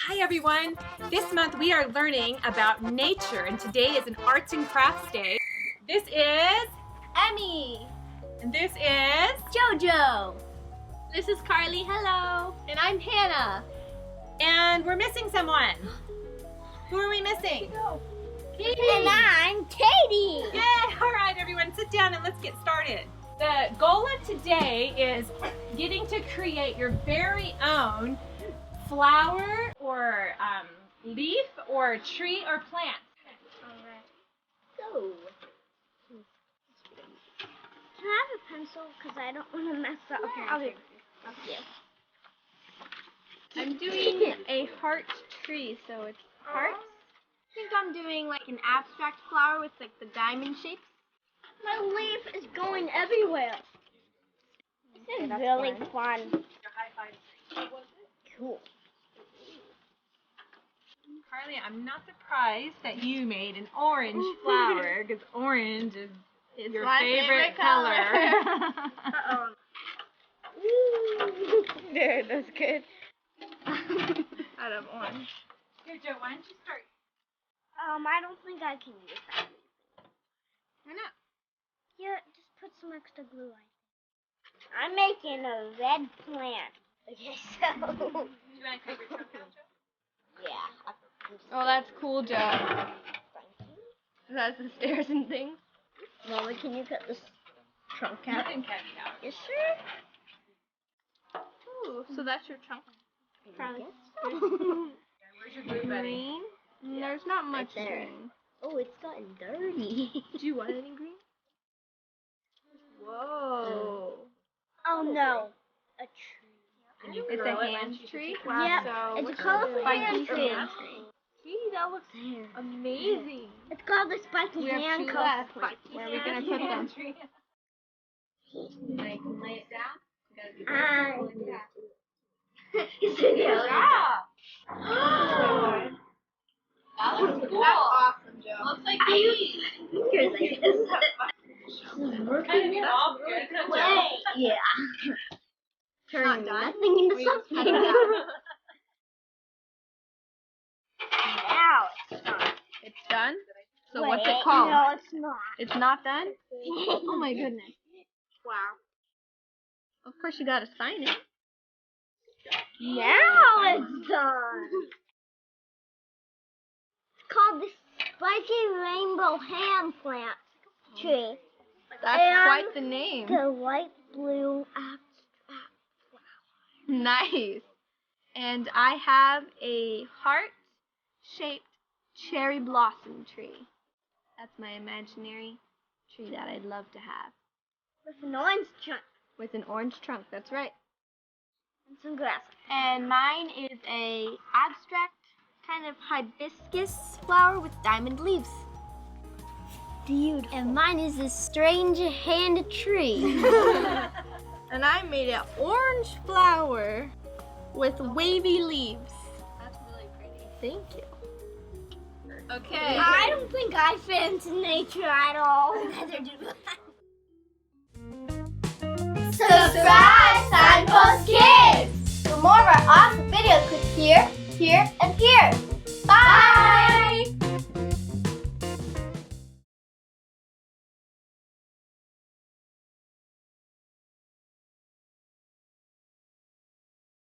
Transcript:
Hi everyone! This month we are learning about nature and today is an arts and crafts day. This is Emmy. And this is Jojo. This is Carly, hello. And I'm Hannah. And we're missing someone. Who are we missing? Katie. And I'm Katie. Yay! Alright everyone, sit down and let's get started. The goal of today is getting to create your very own flower or leaf or tree or plant. Alright. So, can I have a pencil? Because I don't want to mess up. Okay, I'll okay. Thank you. I'm doing a heart tree, so it's hearts. I think I'm doing like an abstract flower with like the diamond shapes. My leaf is going everywhere. This is really fun. Cool. Carly, I'm not surprised that you made an orange flower because orange is your my favorite favorite color. Uh-oh. There, that's good. Out of orange. Here, Joe, why don't you start? I don't think I can use that. Why not? Here, just put some extra glue on. I'm making a red plant. Okay, so. Do you want to cut your trunk out, Joe? Yeah. Oh, that's cool, Joe. That's the stairs and things. Mama, can you cut this trunk You out? can cut it out. You sure? Ooh, so that's your trunk. Probably. Where's your glue buddy? Green? There's not much there. green. Oh, it's gotten dirty. Do you want any green? Whoa. Oh no. A tree. Can you It's grow a it? hand tree? Yep, So it's what's a colorful spiky hand tree. Gee, that looks amazing. It's called the spiky We have hand two left. colorful. Where are we going to put them? Now you can lay it down. You gotta be That looks cool. That's awesome, Joe. Looks like these. Fingers like this. We're kind of all good. Yeah. Turning nothing into something. Now it's done. It's done? So Wait, what's it called? No, it's not. It's not done? Oh my goodness. Wow. Of course you gotta sign it. Now it's done. It's called the spiky rainbow hand plant tree. That's And quite the name. The light blue abstract flower. Nice. And I have a heart-shaped cherry blossom tree. That's my imaginary tree that I'd love to have. With an orange trunk With an orange trunk, that's right. and some grass. And mine is a abstract kind of hibiscus flower with diamond leaves. Beautiful. And mine is this strange hand tree. And I made an orange flower with wavy leaves. That's really pretty. Thank you. Okay. I don't think I fit into nature at all. Neither do I. Subscribe, Signpost Kids! For more of our awesome videos, click here, here, and here. Bye!